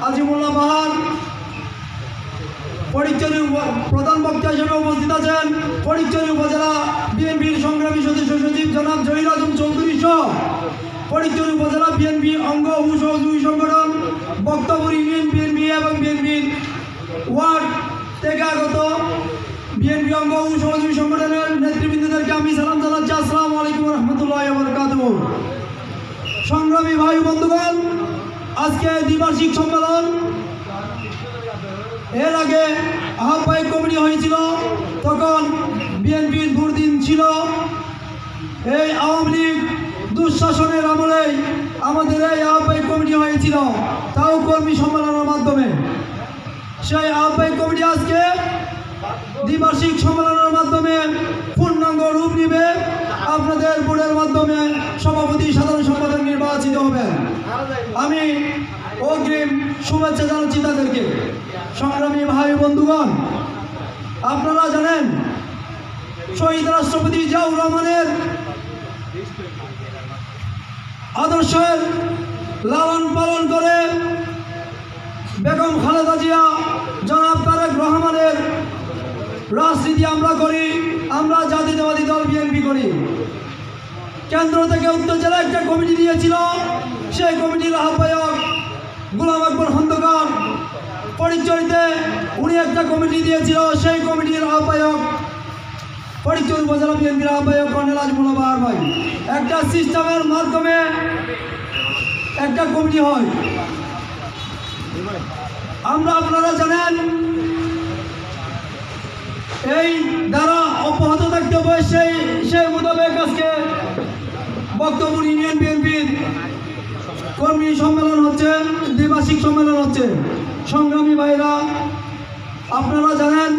আজিমুল্লাহ বাহার। ফটিকছড়ি প্রধান বক্তা হিসেবে উপস্থিত আছেন ফটিকছড়ি উপজেলা বিএনপির সংগ্রামী সদস্য সচিব জনাব জহির আজম চৌধুরী সহ ফটিকছড়ি উপজেলা বিএনপি অঙ্গ ও সহযোগী সংগঠন বক্তব্য ইউনিয়ন বিএনপি এবং বিএনপির ওয়ার্ড থেকে আগত বিএনপি অঙ্গ ও সহযোগী সংগঠনের নেতৃবৃন্দদেরকে আমি সালাম জানাচ্ছি। আসসালামু আলাইকুম রহমতুল্লাহি ওয়া বারাকাতুহু। সংগ্রামী ভাই বন্ধুগণ, আজকে দ্বিবার্ষিক সম্মেলন। এর আগে আহ্বায়ক কমিটি হয়েছিল, তখন বিএনপির দুর্দিন ছিল। এই আওয়ামী লীগ দুঃশাসনের আমলেই আমাদের এই আহ্বায়ক কমিটি হয়েছিল, তাও কর্মী সম্মেলনের মাধ্যমে। সেই আহ্বায়ক কমিটি আজকে দ্বিবার্ষিক সম্মেলনের মাধ্যমে পূর্ণাঙ্গ রূপ নিবে। আপনাদের বোর্ডের মাধ্যমে সভাপতি সাধারণ সম্পাদক নির্বাচিত হবেন। আমি অগ্রিম শুভেচ্ছা জানাচ্ছি তাদেরকে। সংগ্রামী ভাই বন্ধুগণ, আপনারা জানেন শহীদ রাষ্ট্রপতি জিয়াউর রহমানের আদর্শের লালন পালন করে বেগম খালেদা জিয়া, জনাব তারেক রহমানের রাজনীতি আমরা করি। আমরা জাতীয়তাবাদী দল বিএনপি করি। কেন্দ্র থেকে উত্তর জেলা একটা কমিটি দিয়েছিল, সেই কমিটির আহ্বায়ক গোলাম আকবর খন্দকার। ফটিকছড়িতে উনি একটা কমিটি দিয়েছিল, সেই কমিটির আহ্বায়ক ফটিকছড়ি উপজেলা বিএনপির আহ্বায়ক কর্নেল আজিমুল্লাহ বাহার ভাই। একটা সিস্টেমের মাধ্যমে একটা কমিটি হয়। আপনারা জানেন এই দ্বারা অব্যাহত থাকতে হবে। সেই মোতাবেক আজকে বক্তব্য ইউনিয়ন বিএনপির কর্মী সম্মেলন হচ্ছে, দ্বিবার্ষিক সম্মেলন হচ্ছে। সংগ্রামী ভাইরা, আপনারা জানেন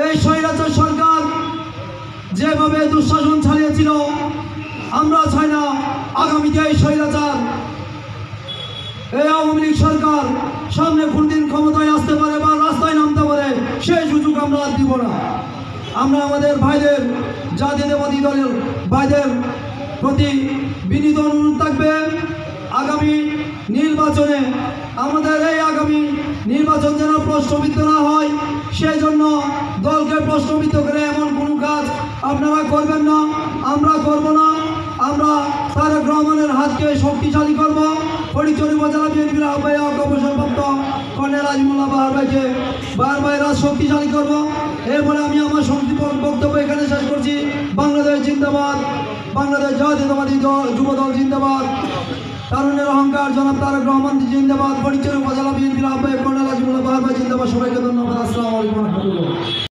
এই স্বৈরাচার সরকার যেভাবে দুঃশাসন চালিয়েছিল, আমরা চাই না আগামীতে এই স্বৈরাচার এই আওয়ামী লীগ সরকার সামনে কোনদিন ক্ষমতায় আসতে পারে বা রাস্তায় নামতে পারে, সেই সুযোগ আমরা দিব না। আমরা আমাদের ভাইদের, জাতীয়তাবাদী দলের ভাইদের প্রতি বিনীত অনুরোধ থাকবে, আগামী নির্বাচনে আমাদের এই আগামী নির্বাচন যেন প্রশ্নবিদ্ধ না হয়, সেই জন্য দলকে প্রশ্নবিদ্ধ করে এমন কোনো কাজ আপনারা করবেন না, আমরা করব না। আমরা তারেক রহমানের হাতকে শক্তিশালী করব। ফটিকছড়ি উপজেলা বিএনপির আহ্বায়ক অবসরপ্রাপ্ত কর্নেল আজিমুল্লাহ বাহার ভাইকে বারবার শক্তিশালী করব। এরপরে আমি আমার বক্তব্য এখানে শেষ করছি। বাংলাদেশ জিন্দাবাদ, বাংলাদেশ জাতীয়তাবাদী যুব দল জিন্দাবাদ, তারুণ্যের অহংকার জনাব তারেক রহমান জিন্দাবাদ, ফটিকছড়ি উপজেলা বিএনপির আহ্বায়ক কর্নেল আজিমুল্লাহ বাহার ভাই জিন্দাবাদ। সবাইকে ধন্যবাদ। আসসালামু আলাইকুম রহমতুল্লাহ।